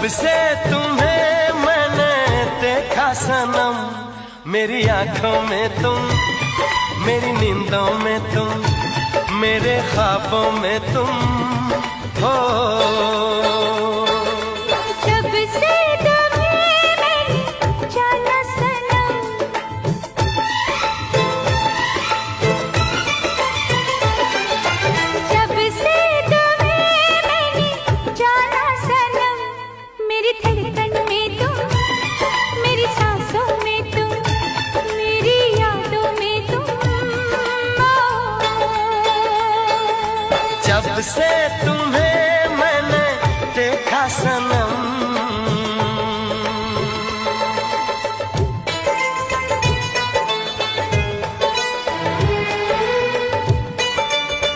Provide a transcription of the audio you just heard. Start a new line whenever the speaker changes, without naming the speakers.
से तुम्हें मैंने देखा सनम, मेरी आंखों में तुम, मेरी नींदों में तुम, मेरे ख्वाबों में तुम हो।
जब से तुम्हें मैंने जाना सनम, जब से तुम्हें मैंने जाना सनम, मेरी धड़कन में तुम, मेरी सांसों में तुम, मेरी यादों में तुम हो।
जब से तुम्हें मैंने देखा सनम,